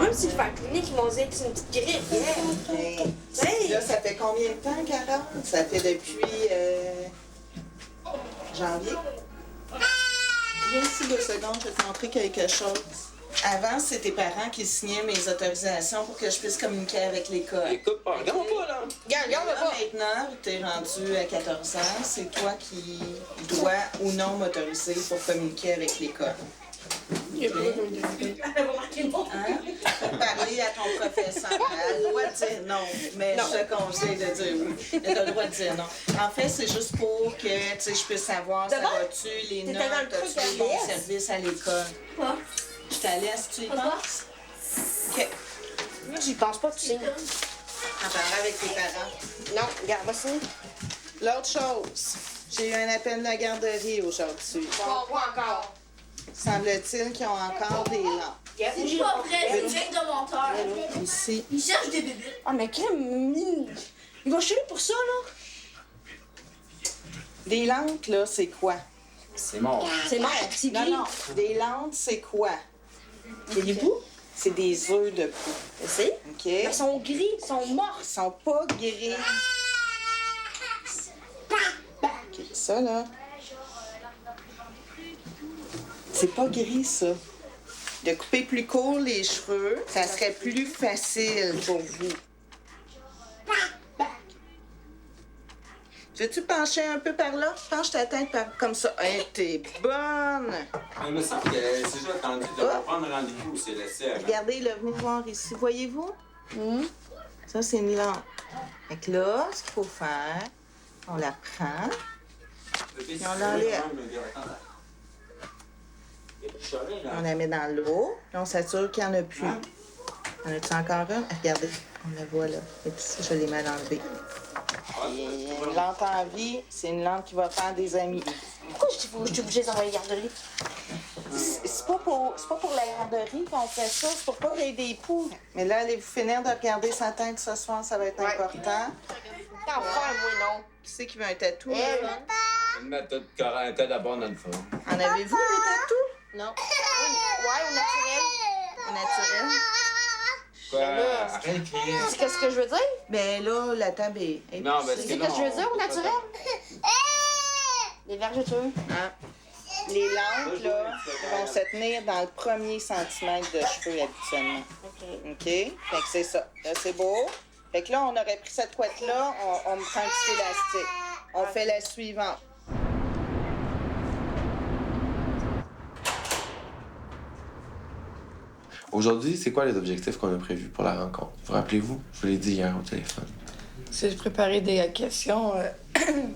Même si je vais à la clinique, ils vont dire que c'est une petite grippe. Hey. Là, ça fait combien de temps, Carole? Ça fait depuis janvier. Viens ici 2 secondes, je vais te montrer quelque chose. Avant, c'est tes parents qui signaient mes autorisations pour que je puisse communiquer avec l'école. Écoute pas, regarde pas, là. Regarde-moi pas. Maintenant, tu es rendu à 14 ans, c'est toi qui dois ou non m'autoriser pour communiquer avec l'école. Elle va marquer le mot. Hein? Pour parler à ton professeur. Elle a le droit de dire non, mais je te conseille de dire oui. Elle a le droit de dire non. En fait, c'est juste pour que je puisse savoir ça va-tu, les T'étais notes, dans le truc as-tu à les bons l'ES? services à l'école. Quoi? Je t'allaisse, tu y penses? OK. Moi, j'y pense pas, tu sais. En parler avec tes parents. Non, regarde, va signer. L'autre chose, j'ai eu un appel de la garderie aujourd'hui. Pas encore. Semble-t-il qu'ils ont encore des lampes. C'est pas vrai, c'est une fake de menteur. Ici. Il cherche des bébés. Ah, mais crème, il va chez lui pour ça, là. Des lampes, là, c'est quoi? C'est mort. C'est mort, c'est Non, gris. non. Des lampes, c'est quoi? C'est des bouts. C'est des œufs de poux. Je sais. OK? Mais ils sont gris, ils sont morts. Ils sont pas gris. OK, ça, là. C'est pas gris, ça. De couper plus court les cheveux, ça serait plus facile pour vous. Veux-tu pencher un peu par là? Penche ta tête comme ça. Hey, t'es bonne! Mais il me semble que c'est déjà attendu de prendre rendez-vous, c'est laissé avant. Regardez, là, venez voir ici. Voyez-vous? Ça, c'est une lampe. Fait que là, ce qu'il faut faire, on la prend. Puis on l'enlève. On la met dans l'eau. Là, on s'assure qu'il n'y en a plus. En a-tu encore une? Regardez, on la voit là. Et puis ça, je l'ai mal enlevée. Une lampe en vie, c'est une lampe qui va faire des amis. Pourquoi je suis obligée d'envoyer garderie? C'est pas pour la garderie qu'on fait ça, c'est pour pas qu'il y ait des poux. Mais là, allez-vous finir de regarder sa tête ce soir, ça va être important. T'en faire, moi, non. Qui c'est qui veut un tatou? là? Une méthode correcte d'abord dans le fond. En avez-vous des tatous? Non. Ouais, au naturel. Au naturel? Quoi? là, Arrête de crier. Tu sais qu'est-ce que je veux dire? Ben là, la table est... Non, ben Tu c'est sais non. qu'est-ce que je veux dire au naturel? Les vergetures. Hein? Les lampes, là, vont se tenir dans le premier centimètre de cheveux habituellement. OK? Fait que c'est ça. Là, c'est beau. Fait que là, on aurait pris cette couette-là, on me prend un petit élastique. On fait la suivante. Aujourd'hui, c'est quoi les objectifs qu'on a prévus pour la rencontre? Vous rappelez-vous? Je vous l'ai dit hier au téléphone. C'est de préparer des questions.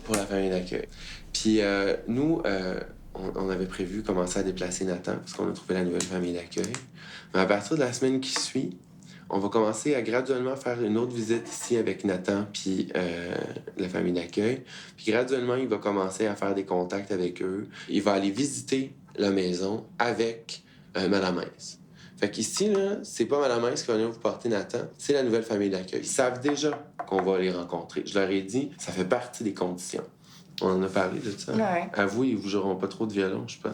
Pour la famille d'accueil. Puis nous, on avait prévu commencer à déplacer Nathan parce qu'on a trouvé la nouvelle famille d'accueil. Mais à partir de la semaine qui suit, on va commencer à graduellement faire une autre visite ici avec Nathan puis la famille d'accueil. Puis graduellement, il va commencer à faire des contacts avec eux. Il va aller visiter la maison avec Madame Hens. Fait qu'ici, là, c'est pas Madame Hens qui va venir vous porter Nathan, c'est la nouvelle famille d'accueil. Ils savent déjà qu'on va les rencontrer. Je leur ai dit, ça fait partie des conditions. On en a parlé de ça. Ouais. À vous, ils vous joueront pas trop de violon, je pense.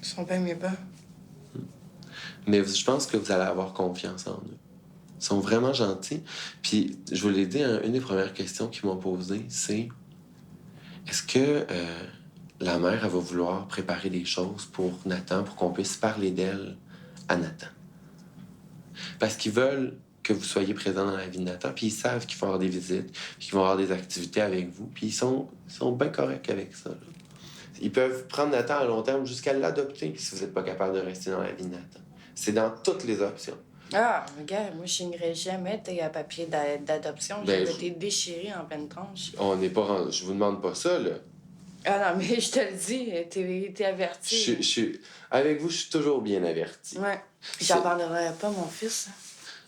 Ils sont bien mieux pas. Mais je pense que vous allez avoir confiance en eux. Ils sont vraiment gentils. Puis, je vous l'ai dit, une des premières questions qu'ils m'ont posées, c'est est-ce que la mère, elle va vouloir préparer des choses pour Nathan, pour qu'on puisse parler d'elle à Nathan? Parce qu'ils veulent que vous soyez présent dans la vie de Nathan, puis ils savent qu'il faut avoir des visites, puis qu'ils vont avoir des activités avec vous, puis ils sont bien corrects avec ça, là. Ils peuvent prendre Nathan à long terme jusqu'à l'adopter si vous n'êtes pas capable de rester dans la vie de Nathan. C'est dans toutes les options. Ah, regarde, moi, je signerais jamais tes papiers d'adoption. Ben, J'avais été déchirée en pleine tranche. On n'est pas rendu... Je vous demande pas ça, là. Ah non, mais je te le dis, t'es averti. Avec vous, je suis toujours bien averti. Ouais. Puis j'en parlerai pas, mon fils.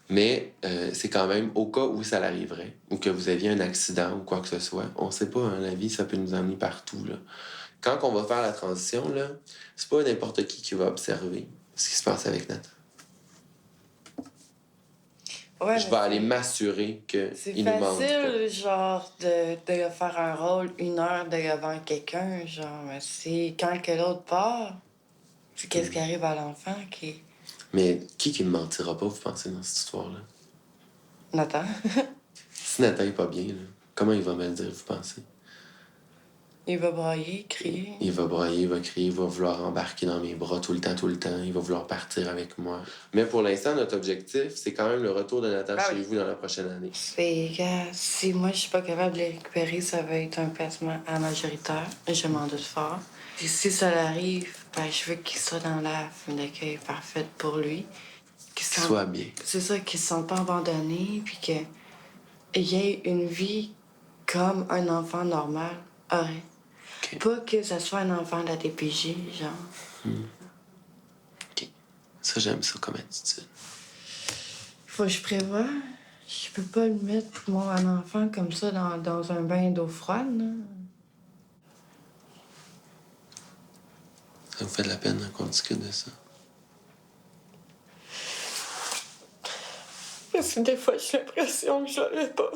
Mais c'est quand même au cas où ça l'arriverait, ou que vous aviez un accident ou quoi que ce soit. On sait pas, hein, la vie, ça peut nous emmener partout, là. Quand on va faire la transition, là, c'est pas n'importe qui va observer ce qui se passe avec Nathan. Ouais, Je vais aller m'assurer c'est qu'il nous manque pas. facile, genre, de faire un rôle 1 heure devant quelqu'un, genre, mais c'est quand que l'autre part, c'est qu'est-ce qui arrive à l'enfant qui Mais qui ne mentira pas, vous pensez, dans cette histoire-là? Nathan. Si Nathan n'est pas bien, là, comment il va me le dire, vous pensez? Il va brailler, crier. Il va brailler, il va crier, il va vouloir embarquer dans mes bras tout le temps. Il va vouloir partir avec moi. Mais pour l'instant, notre objectif, c'est quand même le retour de Nathan chez vous dans la prochaine année. Si moi, je suis pas capable de les récupérer, ça va être un placement à majoritaire. Je m'en doute fort. Et si ça arrive, ben, je veux qu'il soit dans la famille d'accueil parfaite pour lui. Qu'il soit bien. C'est ça, qu'il se sente pas abandonné, puis qu'il y ait une vie comme un enfant normal aurait. Okay. Pas que ça soit un enfant de la DPJ, genre. OK. Ça, j'aime ça comme attitude. Faut que je prévoie. Je peux pas le mettre, moi, un enfant comme ça, dans un bain d'eau froide, là. Ça vous fait de la peine qu'on discute de ça? Parce que des fois, j'ai l'impression que je l'aurais pas.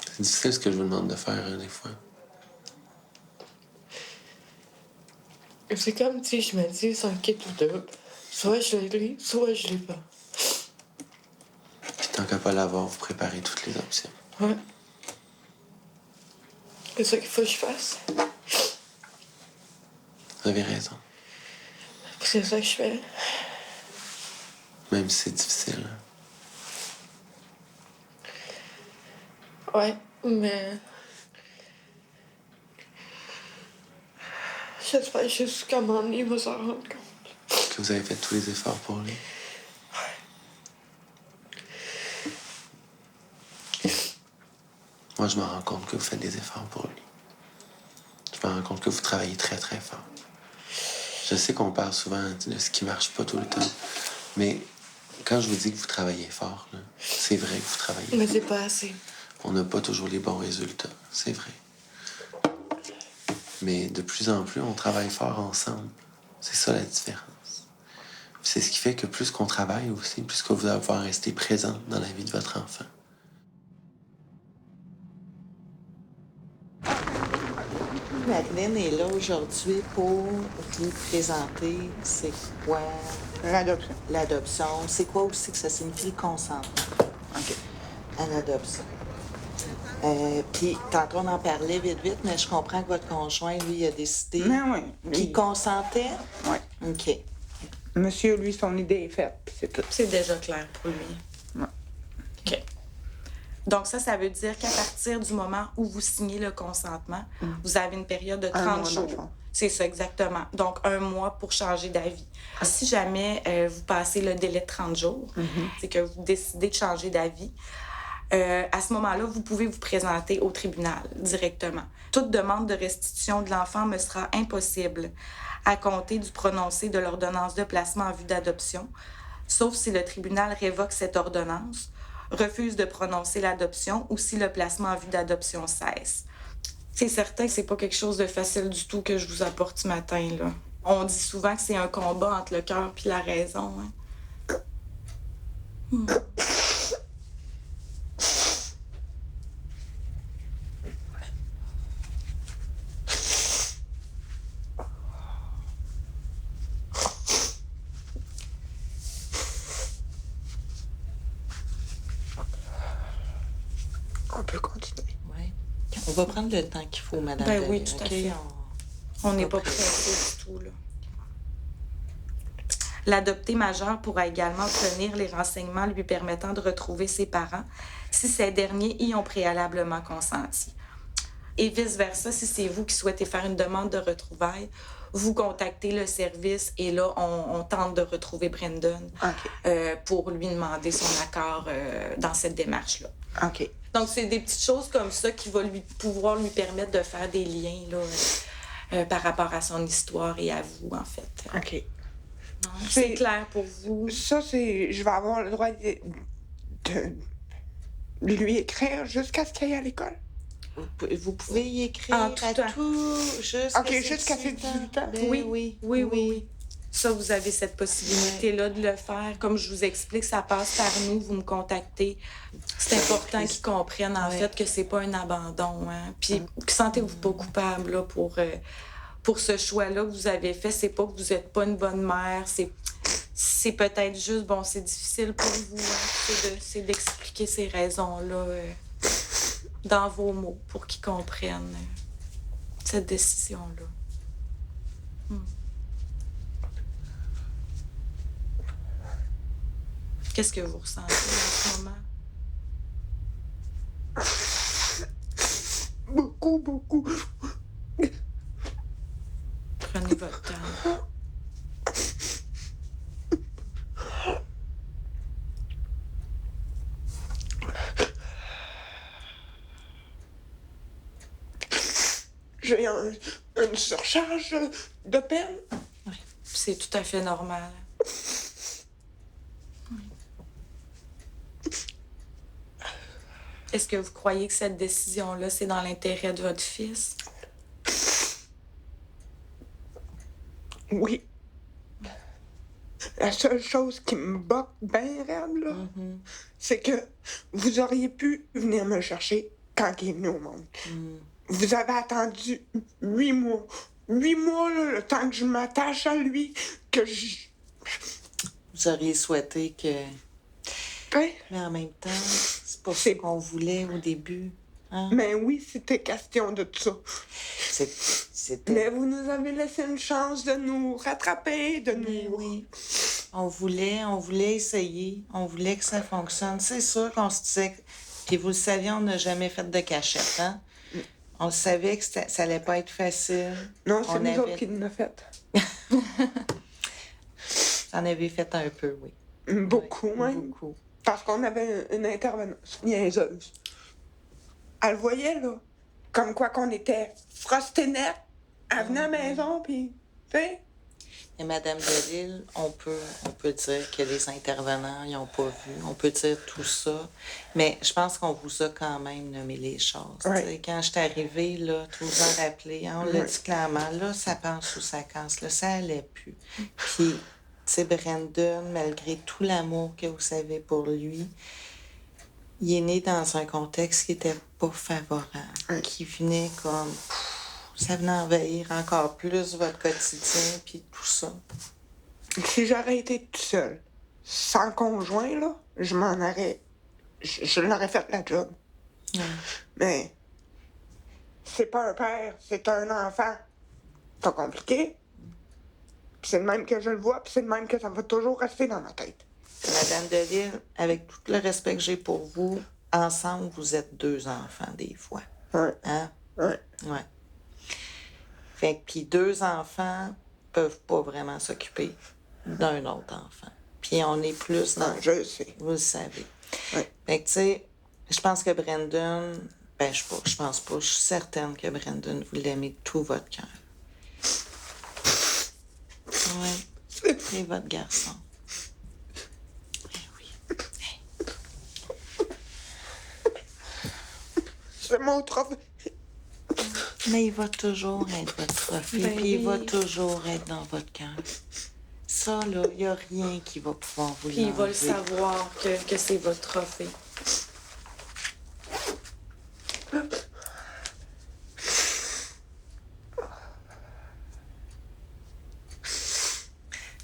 C'est difficile ce que je vous demande de faire, hein, des fois. C'est comme si je me dis, c'est un kit ou double. Soit je l'ai, soit je l'ai pas. Puis tant qu'à pas l'avoir, vous préparez toutes les options. Ouais. C'est ça qu'il faut que je fasse. Vous avez raison. C'est ça que je fais. Même si c'est difficile. Ouais, mais... J'espère juste qu'à un moment donné, il va s'en rendre compte. Que vous avez fait tous les efforts pour lui. Moi, je me rends compte que vous faites des efforts pour lui. Je me rends compte que vous travaillez très, très fort. Je sais qu'on parle souvent de ce qui marche pas tout le temps, mais quand je vous dis que vous travaillez fort, là, c'est vrai que vous travaillez Mais fort. c'est pas assez. On n'a pas toujours les bons résultats, c'est vrai. Mais de plus en plus, on travaille fort ensemble. C'est ça la différence. Puis c'est ce qui fait que plus qu'on travaille aussi, plus que vous allez pouvoir rester présent dans la vie de votre enfant. Madeleine est là aujourd'hui pour vous présenter c'est quoi L'adoption. l'adoption. C'est quoi aussi que ça signifie le consentement OK. à l'adoption. Puis, tantôt, on en parlait vite, mais je comprends que votre conjoint, lui, a décidé Mais oui. qu'il consentait. Oui. OK. Monsieur, lui, son idée est faite, puis c'est tout. C'est déjà clair pour lui. Ouais. OK. Donc ça veut dire qu'à partir du moment où vous signez le consentement, vous avez une période de Un 30 mois, dans le jours. fond. C'est ça, exactement. Donc, 1 mois pour changer d'avis. Si jamais vous passez le délai de 30 jours, c'est que vous décidez de changer d'avis, à ce moment-là, vous pouvez vous présenter au tribunal directement. Toute demande de restitution de l'enfant me sera impossible à compter du prononcé de l'ordonnance de placement en vue d'adoption, sauf si le tribunal révoque cette ordonnance, refuse de prononcer l'adoption ou si le placement en vue d'adoption cesse. C'est certain que c'est pas quelque chose de facile du tout que je vous apporte ce matin, là. On dit souvent que c'est un combat entre le cœur et la raison, hein. On peut continuer. Oui. On va prendre le temps qu'il faut, Madame. Ben oui, Denis, tout à OK? fait. On n'est pas pressé du tout, là. L'adopté majeur pourra également obtenir les renseignements lui permettant de retrouver ses parents si ces derniers y ont préalablement consenti. Et vice-versa, si c'est vous qui souhaitez faire une demande de retrouvailles, vous contactez le service et là, on tente de retrouver Brendan pour lui demander son accord dans cette démarche-là. OK. Donc, c'est des petites choses comme ça qui vont pouvoir lui permettre de faire des liens là, par rapport à son histoire et à vous, en fait. OK. C'est clair pour vous? Ça, c'est... Je vais avoir le droit de lui écrire jusqu'à ce qu'il aille à l'école. Vous pouvez y écrire En tout temps. jusqu'à OK, jusqu'à ses 18 ans. Ben Oui. Ça, vous avez cette possibilité-là de le faire. Comme je vous explique, ça passe par nous, vous me contactez. C'est important qu'ils comprennent, en fait, que c'est pas un abandon. Hein. Puis, sentez-vous pas coupable là, pour pour ce choix-là que vous avez fait. C'est pas que vous êtes pas une bonne mère, c'est peut-être juste, bon, c'est difficile pour vous, hein, c'est d'expliquer ces raisons-là dans vos mots pour qu'ils comprennent cette décision-là. Qu'est-ce que vous ressentez en ce moment? Beaucoup. Prenez votre temps. J'ai une surcharge de peine. C'est tout à fait normal. Est-ce que vous croyez que cette décision-là, c'est dans l'intérêt de votre fils? Oui. La seule chose qui me botte bien raide, là, c'est que vous auriez pu venir me chercher quand il est venu au monde. Vous avez attendu 8 mois. 8 mois, là, le temps que je m'attache à lui, que je... Vous auriez souhaité que... Hein? Mais en même temps, c'est pas ce qu'on voulait au début. Hein? Mais oui, c'était question de ça. C'était... Mais vous nous avez laissé une chance de nous rattraper, de Mais nous... oui. On voulait essayer. On voulait que ça fonctionne. C'est sûr qu'on se disait... Puis vous le saviez, on n'a jamais fait de cachette, hein? On savait que ça allait pas être facile. Non, c'est nous autres qui l'avons fait. J'en avais fait un peu, oui. Beaucoup, Oui, même. beaucoup. Parce qu'on avait une intervenante niaiseuse. Elle voyait, là, comme quoi qu'on était frosté net. Elle venait à la maison, puis, tu sais... Et Madame Delille, on peut dire que les intervenants ils n'ont pas vu. On peut dire tout ça. Mais je pense qu'on vous a quand même nommé les choses. Ouais. Quand je suis arrivée, là, tout vous en rappelez, hein, on l'a dit clairement, là, ça passe ou ça casse. Là, ça allait plus. Puis, tu sais, Brandon, malgré tout l'amour que vous savez pour lui, il est né dans un contexte qui n'était pas favorable, qui venait comme... Ça venait envahir encore plus votre quotidien, puis tout ça. Si j'aurais été toute seule, sans conjoint, là, je m'en aurais... Je l'aurais fait la job. Mais... c'est pas un père, c'est un enfant. C'est compliqué. Puis c'est le même que je le vois, puis c'est le même que ça va toujours rester dans ma tête. Madame Delille, avec tout le respect que j'ai pour vous, ensemble, vous êtes 2 enfants, des fois. Ouais. Hein? Ouais. Ouais. Fait que, puis 2 enfants peuvent pas vraiment s'occuper d'un autre enfant. Puis on est plus dans... Non, je le sais. Vous le savez. Ouais. Fait que, tu sais, je pense que Brandon... Ben, je pense pas. Je suis certaine que Brandon, vous l'aimez de tout votre cœur. Ouais. C'est votre garçon. Ben oui. C'est mon trophée. Mais il va toujours être votre trophée, Ben puis il va oui. toujours être dans votre cœur. Ça, là, il n'y a rien qui va pouvoir vous Puis il va le l'enlever. savoir que c'est votre trophée.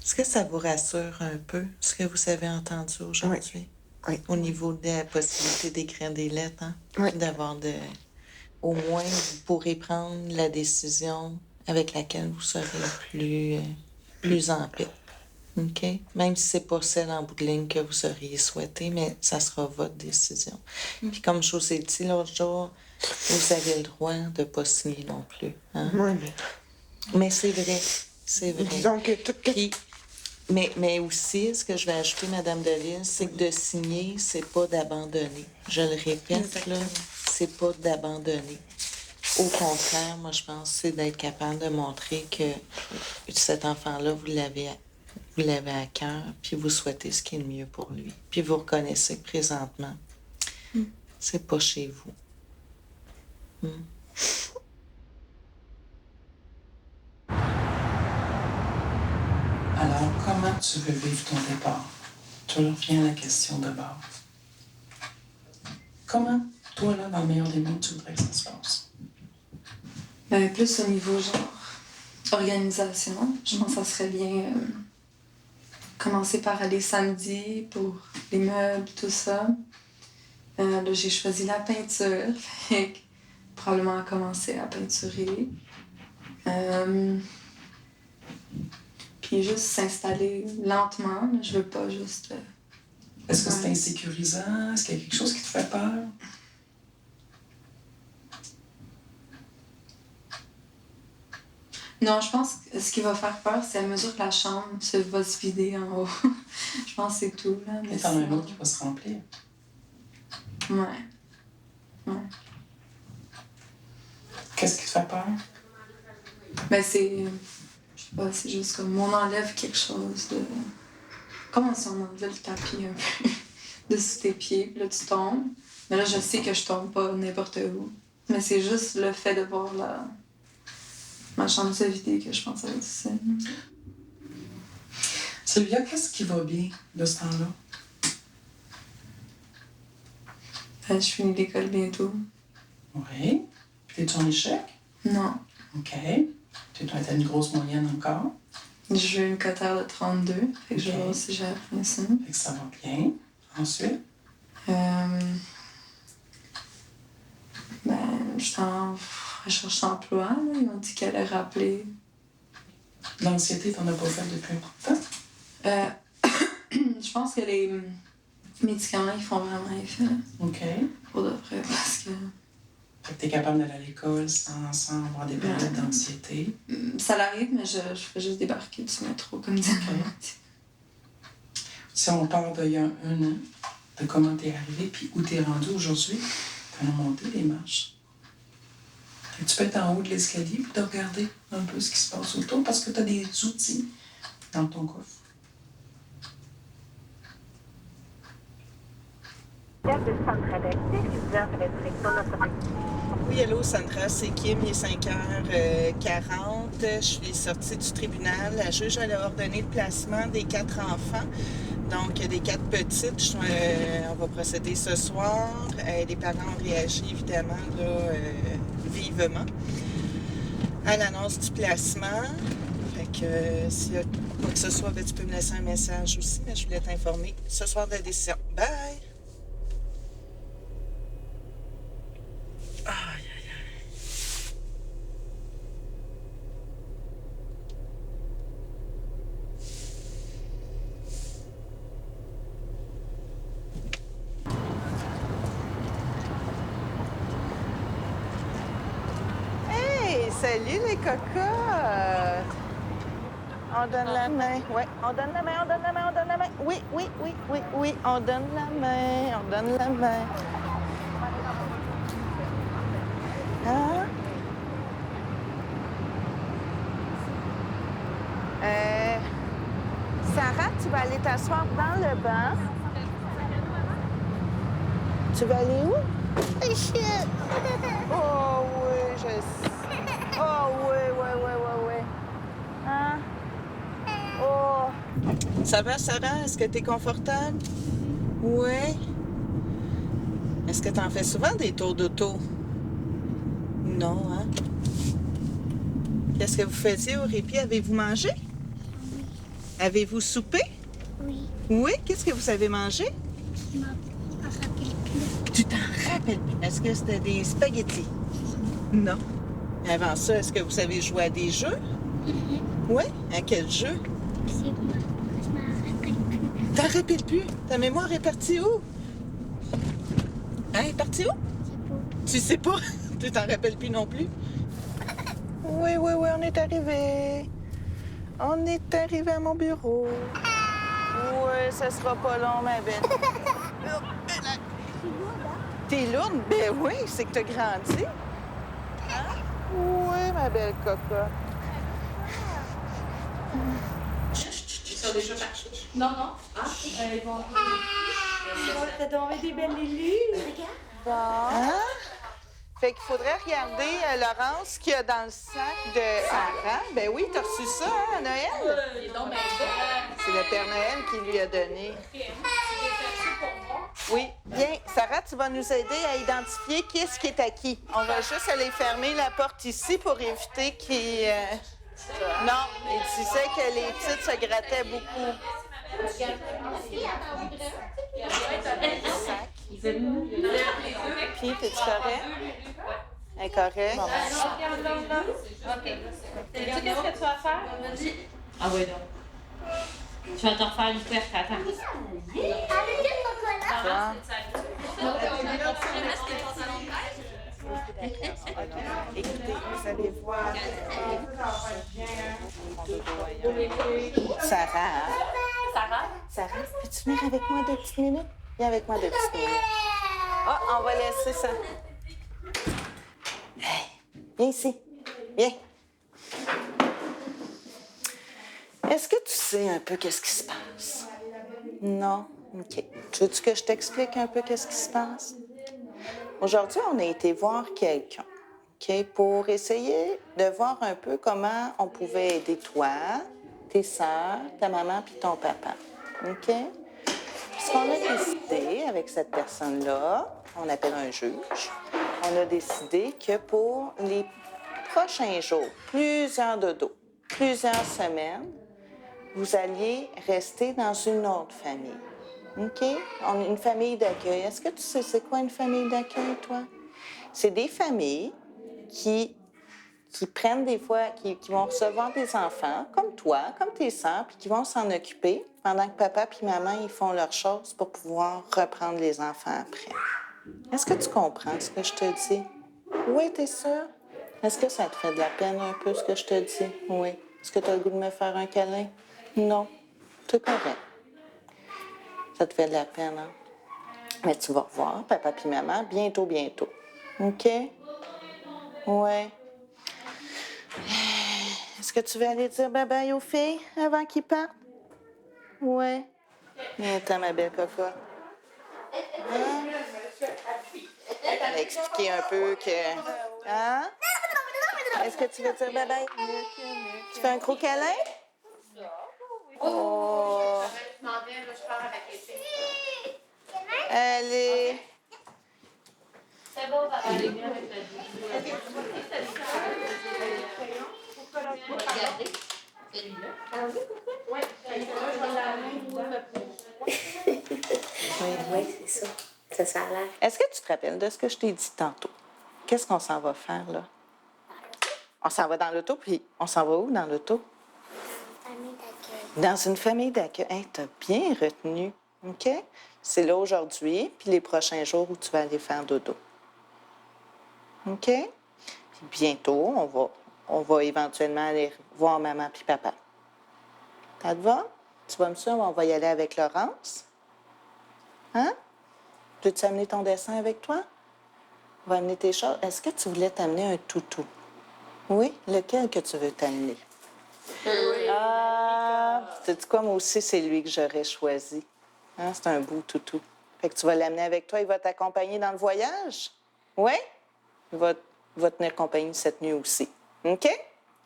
Est-ce que ça vous rassure un peu, ce que vous avez entendu aujourd'hui? Oui. Au niveau de la possibilité d'écrire des lettres, hein? Oui. D'avoir de... Au moins, vous pourrez prendre la décision avec laquelle vous serez plus en paix. OK? Même si c'est pas celle en bout de ligne que vous auriez souhaité, mais ça sera votre décision. Puis comme je vous ai dit l'autre jour, vous avez le droit de pas signer non plus. Hein? Oui, Mais c'est vrai. C'est vrai. disons que tout... Puis, mais aussi, ce que je vais ajouter, Madame Delille, c'est que de signer, c'est pas d'abandonner. Je le répète, là, c'est pas d'abandonner. Au contraire, moi, je pense que c'est d'être capable de montrer que cet enfant-là, vous l'avez à cœur, puis vous souhaitez ce qui est le mieux pour lui. Puis vous reconnaissez que présentement, c'est pas chez vous. Alors, comment tu veux vivre ton départ? Tu reviens à la question de base. Comment, toi, là, dans le meilleur des mondes, tu voudrais que ça se passe? Ben, plus au niveau genre organisation. Je pense que ça serait bien commencer par aller samedi pour les meubles, tout ça. Là, j'ai choisi la peinture, fait que probablement commencer à peinturer. Puis juste s'installer lentement. Là. Je veux pas juste... Est-ce que c'est insécurisant? Est-ce qu'il y a quelque chose qui te fait peur? Non, je pense que ce qui va faire peur, c'est à mesure que la chambre va se vider en haut. Je pense que c'est tout. Là, mais t'en as un autre qui va se remplir. Ouais. Qu'est-ce qui te fait peur? Ben c'est... Je sais pas, c'est juste comme on enlève quelque chose de... Comme si on enlevait le tapis un peu de sous tes pieds, puis là tu tombes. Mais là, je sais que je tombe pas n'importe où. Mais c'est juste le fait de voir ma chambre se vider que je pense que ça va être difficile. Sylvia, qu'est-ce qui va bien de ce temps-là? Je finis l'école bientôt. Oui. Puis t'es-tu en échec? Non. OK. Tu dois être à une grosse moyenne encore. J'ai eu une cotère de 32. Fait que je vais aussi gérer ça. Fait que ça va bien. Ensuite? Je suis en recherche d'emploi. Là. Ils m'ont dit qu'elle allait rappeler. L'anxiété, t'en as pas fait depuis un bout de temps? Je pense que les médicaments, ils font vraiment effet. OK. Pour de vrai, parce que... Fait que t'es capable d'aller à l'école sans avoir des périodes d'anxiété? Ça l'arrive, mais je fais juste débarquer du métro, comme disait maman. Si on part d'il y a un an, de comment t'es arrivé puis où t'es rendu aujourd'hui, t'en as monté les marches. Et tu peux être en haut de l'escalier puis de regarder un peu ce qui se passe autour parce que t'as des outils dans ton coffre. Oui, allô, Sandra, c'est Kim, il est 5h40. Je suis sortie du tribunal. La juge elle a ordonné le placement des 4 enfants, donc des 4 petites. On va procéder ce soir. Les parents ont réagi évidemment là, vivement à l'annonce du placement. Fait que s'il y a quoi que ce soit, ben, tu peux me laisser un message aussi, mais je voulais t'informer ce soir de la décision. Bye! Salut les cocottes! On donne la main. Oui, on donne la main, on donne la main, on donne la main. Oui, oui, oui, oui, oui, on donne la main, on donne la main. Hein? Sarah, tu vas aller t'asseoir dans le banc. Tu vas aller où? Oh oui, je sais. Oh oui, oui, oui, oui, oui. Hein? Oh. Ça va, Sarah? Est-ce que tu es confortable? Oui. Est-ce que tu en fais souvent des tours d'auto? Non, hein? Qu'est-ce que vous faisiez au répit? Avez-vous mangé? Oui. Avez-vous soupé? Oui. Oui? Qu'est-ce que vous avez mangé? Je m'en rappelle plus. Tu t'en rappelles plus? Est-ce que c'était des spaghettis? Non. Avant ça, est-ce que vous savez jouer à des jeux? Oui? À quel jeu? Je m'en rappelle plus. T'en rappelles plus? Ta mémoire est partie où? Hein, elle est partie où? Tu sais pas? Tu t'en rappelles plus non plus? Oui, oui, oui, on est arrivé. On est arrivé à mon bureau. Oui, ça sera pas long, ma belle. T'es lourde? Ben oui, c'est que t'as grandi. Hein? Oui, ma belle cocotte. Ils sont déjà partis? Non, non. Ah, ils vont... T'as tombé des belles lulus. Bon. Hein? Fait qu'il faudrait regarder, Laurence, ce qu'il y a dans le sac de Sarah. Ben oui, t'as reçu ça, hein, à Noël? C'est le Père Noël qui lui a donné. Oui. Bien, Sarah, tu vas nous aider à identifier qui est-ce qui est à qui. On va juste aller fermer la porte ici pour éviter Non, il disait que les petites se grattaient beaucoup. Puis, t'es-tu correct? Incorrect. OK. Sais-tu qu'est-ce que tu vas faire? Ah oui, donc. Je vais te refaire une couette, attends. Écoutez, vous allez voir. Sarah. Sarah, peux-tu venir avec moi 2 petites minutes? Viens avec moi 2 petites minutes. Ah, on va laisser ça. Hey, viens ici. Viens. Est-ce que tu sais un peu qu'est-ce qui se passe? Non? OK. Veux-tu que je t'explique un peu qu'est-ce qui se passe? Aujourd'hui, on a été voir quelqu'un, OK, pour essayer de voir un peu comment on pouvait aider toi, tes sœurs, ta maman puis ton papa. OK? Ce qu'on a décidé avec cette personne-là, on appelle un juge, on a décidé que pour les prochains jours, plusieurs dodos, plusieurs semaines, vous alliez rester dans une autre famille. OK? Une famille d'accueil. Est-ce que tu sais c'est quoi une famille d'accueil, toi? C'est des familles qui prennent des fois, qui vont recevoir des enfants, comme toi, comme tes sœurs, puis qui vont s'en occuper pendant que papa puis maman, ils font leurs choses pour pouvoir reprendre les enfants après. Est-ce que tu comprends ce que je te dis? Oui, t'es sûre? Est-ce que ça te fait de la peine un peu, ce que je te dis? Oui. Est-ce que tu as le goût de me faire un câlin? Non. C'est correct. Ça te fait de la peine, hein? Mais tu vas revoir papa puis maman bientôt. OK? Ouais. Est-ce que tu veux aller dire bye-bye aux filles avant qu'ils partent? Ouais. Viens-t'en, ma belle cocotte. Hein? Elle a expliqué un peu que... Hein? Est-ce que tu veux dire bye-bye? Tu fais un gros câlin? Oh! Allez! C'est beau, papa. Elle est bien avec la Regardez. Celui-là. Oui, c'est ça. Ça a l'air. Est-ce que tu te rappelles de ce que je t'ai dit tantôt? Qu'est-ce qu'on s'en va faire, là? On s'en va dans l'auto, puis on s'en va où dans l'auto? Famille d'accueil. Dans une famille d'accueil. Hey, t'as bien retenu, OK? C'est là aujourd'hui, puis les prochains jours où tu vas aller faire dodo. OK? Puis bientôt, on va éventuellement aller voir maman puis papa. Ça te va? Tu vas me suivre, on va y aller avec Laurence. Hein? Peux-tu amener ton dessin avec toi? On va amener tes choses. Est-ce que tu voulais t'amener un toutou? Oui? Lequel que tu veux t'amener? Ah! Sais-tu quoi? Moi aussi, c'est lui que j'aurais choisi. Hein? C'est un beau toutou. Fait que tu vas l'amener avec toi. Il va t'accompagner dans le voyage? Oui? Il va tenir compagnie cette nuit aussi. OK?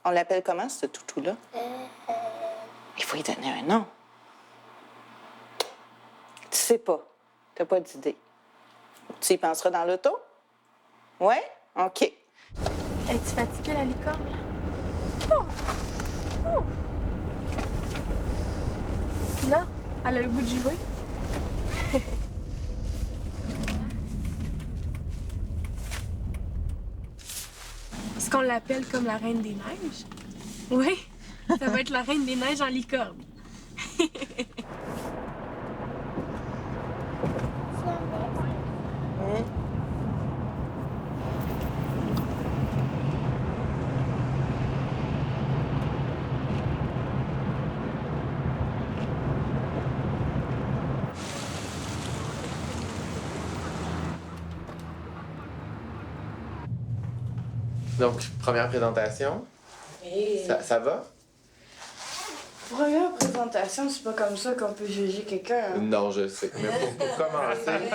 On l'appelle comment, ce toutou-là? Il faut lui donner un nom. Tu sais pas. T'as pas d'idée. Tu y penseras dans l'auto? Oui? OK. Es-tu fatiguée, la licorne? Là, elle a le goût de jouer. Est-ce qu'on l'appelle comme la Reine des Neiges? Oui, ça va être la Reine des Neiges en licorne. Donc, première présentation. Et Ça va? première présentation, c'est pas comme ça qu'on peut juger quelqu'un. Hein? Non, je sais. Mais pour commencer,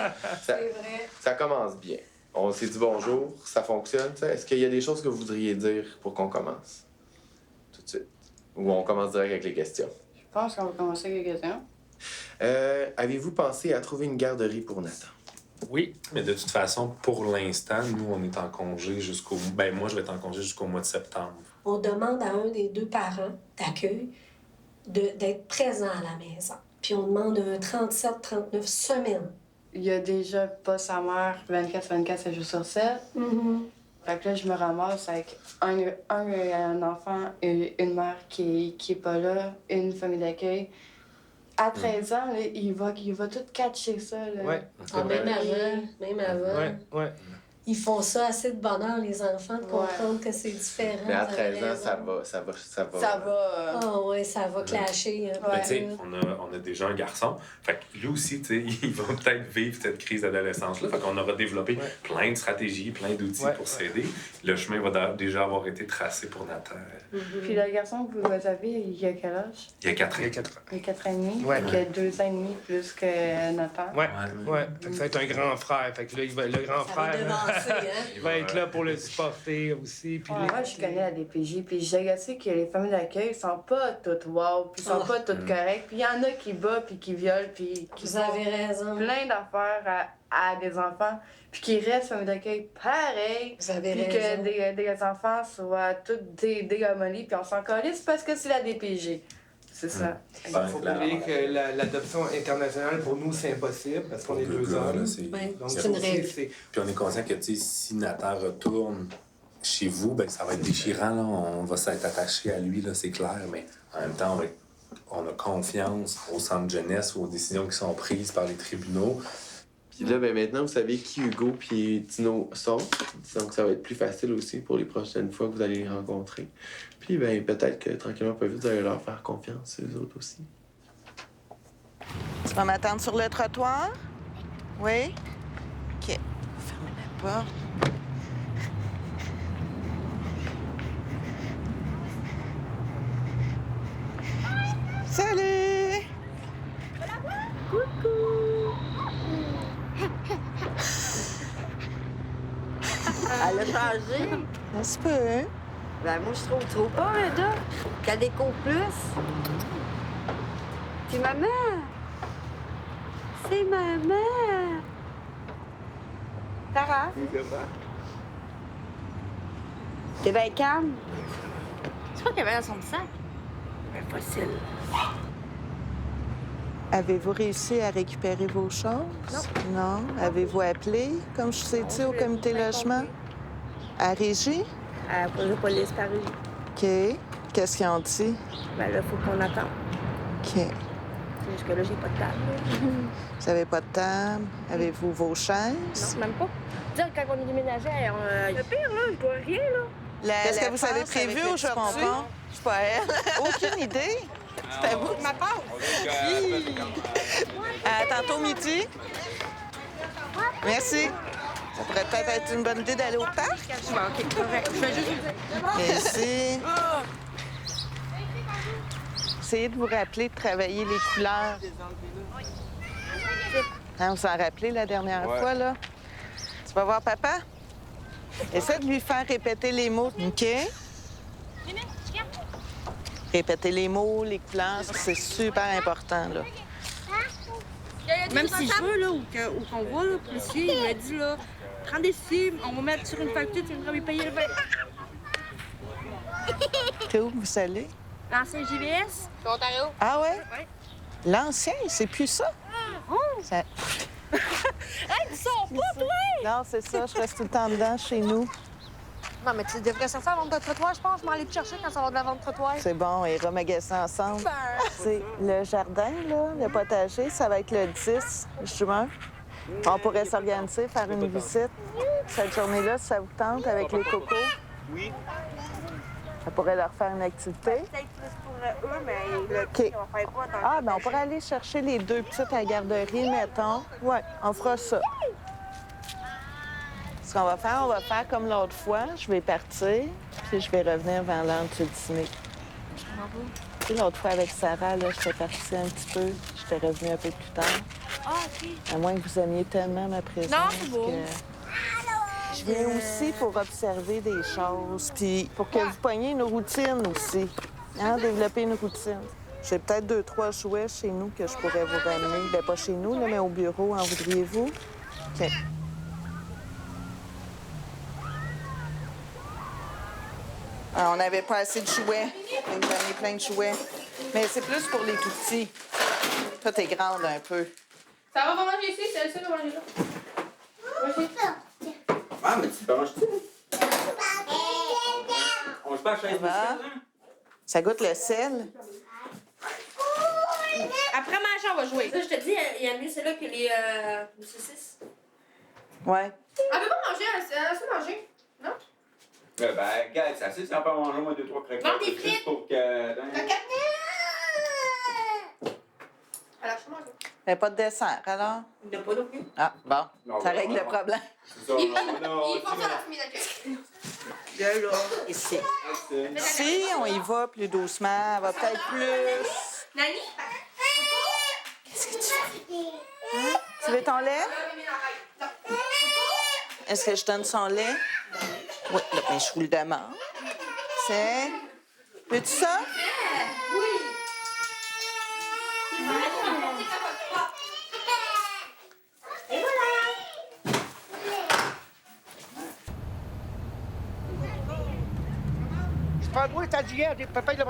ça commence bien. On s'est dit bonjour, ça fonctionne. T'sais. Est-ce qu'il y a des choses que vous voudriez dire pour qu'on commence? Tout de suite. Ou on commence direct avec les questions? Je pense qu'on va commencer avec les questions. Avez-vous pensé à trouver une garderie pour Nathan? Oui, mais de toute façon, pour l'instant, nous, on est en congé jusqu'au... Ben, moi, je vais être en congé jusqu'au mois de septembre. on demande à un des 2 parents d'accueil d'être présent à la maison. Puis on demande un 37-39 semaines. Il y a déjà pas sa mère 24-24, 7 jours sur 7. Fait que là, je me ramasse avec un enfant et une mère qui est pas là, une famille d'accueil. À 13 ans, là, il va tout catcher ça. Là. Ouais. Même avant. Ouais. Ils font ça assez de bonheur, les enfants, de comprendre que c'est différent. Mais à vous avez 13 ans, raison. ça va. Ça va. Ah ouais, ça va clasher. Mais tu sais, on a déjà un garçon. Fait que lui aussi, tu sais, il va peut-être vivre cette crise d'adolescence-là. Fait qu'on aura développé plein de stratégies, plein d'outils pour s'aider. Le chemin va déjà avoir été tracé pour Nathan. Puis le garçon que vous avez, il a quel âge? Il y a 4 ans. Il a 4 ans et demi. Ouais. Il a 2 ans et demi plus que Nathan. Ouais. Fait que ça va être un grand frère. Fait que là, le grand frère, il va être là pour le supporter aussi. Puis Moi, je connais la DPJ, puis je sais que les familles d'accueil sont pas toutes wow, puis sont pas toutes correctes. Puis il y en a qui battent, puis qui violent, puis qui Vous avez raison. plein d'affaires à des enfants, puis qui restent familles d'accueil pareil. Vous avez puis raison. que des enfants soient tous dégamolis, puis on s'en calisse parce que c'est la DPJ. C'est ça. Il faut oublier que l'adoption internationale, pour nous, c'est impossible parce qu'on est 2 hommes. Donc, c'est une règle. Puis on est conscient que si Nathan retourne chez vous, ben ça va être déchirant. Là. On va s'être attaché à lui, là, c'est clair. Mais en même temps, on a confiance au centre jeunesse, aux décisions qui sont prises par les tribunaux. Puis là, ben maintenant, vous savez qui Hugo puis Tino sont. Donc, ça va être plus facile aussi pour les prochaines fois que vous allez les rencontrer. Puis, ben peut-être que tranquillement, pas vite, vous allez leur faire confiance, eux autres aussi. Tu vas m'attendre sur le trottoir? Oui? OK. Fermez la porte. Salut! Coucou! Elle a changé. Un petit peu, hein? Ben, moi, je trouve trop pas, Eda. Qu'elle découvre plus. C'est maman. C'est maman. Sarah? T'es bien calme? C'est quoi qu'il y avait dans son sac? Un fossile. Avez-vous réussi à récupérer vos choses? Non. Avez-vous appelé, comme je vous ai dit, au comité logement? À Régie? À la police par Régie. OK. Qu'est-ce qu'ils ont dit? Ben là, il faut qu'on attende. OK. Jusque-là, j'ai pas de table. Vous avez pas de table? Avez-vous vos chaises? Non, même pas. Dire quand on est déménagé, le pire, là, je dois rien, là. Qu'est-ce que vous avez prévu aujourd'hui? Je sais pas elle. Aucune idée. C'est à vous de ma part. À tantôt midi. Merci. Ça pourrait peut-être être une bonne idée d'aller au parc. OK, correct. Je vais juste vous dire. Merci. Essayez de vous rappeler de travailler les couleurs. Hein, vous en rappelez la dernière fois, là? Tu vas voir papa? Essaie de lui faire répéter les mots, OK? Répéter les mots, les couleurs, c'est super important, là. Même si je veux, là, ou qu'on voit, là, policier, il m'a dit, là, prends des cibles, on va mettre sur une facture, tu viendras me payer le 20. C'est où vous allez? L'ancien JVS. Ontario. Ah ouais? Ouais. L'ancien, c'est plus ça? Ça... Hey, tu sors pas, toi! Non, c'est ça, je reste tout le temps dedans chez nous. Non, mais tu devrais sortir à la vente de trottoir, je pense. Je m'en aller te chercher quand ça va de la vente de trottoir. C'est bon, on ira magasiner ensemble. C'est le jardin, là, le potager, ça va être le 10 juin. On pourrait s'organiser, faire une visite cette journée-là, si ça vous tente, avec les cocos. Oui. Ça pourrait leur faire une activité. Peut-être plus pour eux, mais le OK. on va faire quoi dans Ah, bien, on pourrait aller chercher les 2 petites à la garderie, mettons. Oui, on fera ça. Ce qu'on va faire comme l'autre fois. Je vais partir, puis je vais revenir vers l'heure du dîner. Tu sais, l'autre fois avec Sarah, là, j'étais partie un petit peu. J'étais revenue un peu plus tard. Ah, OK. À moins que vous aimiez tellement ma présence. Non, c'est beau. Je viens aussi pour observer des choses, puis pour que vous poigniez une routine aussi. Hein, développer une routine. J'ai peut-être 2-3 jouets chez nous que je pourrais vous ramener. Bien, pas chez nous, là, mais au bureau, en voudriez-vous? OK. On n'avait pas assez de jouets. On nous a donné plein de jouets. Mais c'est plus pour les tout petits. Toi, t'es grande un peu. Ça va, manger ici, c'est ça, va manger là. Ah, mais tu peux manger. On se passe à la Ça goûte le sel. Après manger, on va jouer. Ça, je te dis, il y a mieux celle-là que les saucisses. Ouais. Elle veut pas manger, elle sait manger. Non? Ben, regarde, ça c'est, ça peut manger moins 2-3 croquettes. Mange des frites. Juste pour que. Alors, je mange. Il n'y a pas de dessert, alors? Il n'y en a pas non plus. Ah, bon. Non, Ça ben, règle le problème. C'est ça, Ils on a. font ça dans la famille d'accueil. Là, ici. Si on y va plus doucement, elle va peut-être plus. Nani? Qu'est-ce que tu fais? Hein? Tu veux ton lait? Est-ce que je donne son lait? Oui, là, mais je vous le demande. C'est. Veux-tu ça? C'est pas moi, t'as dit hier, papa, il a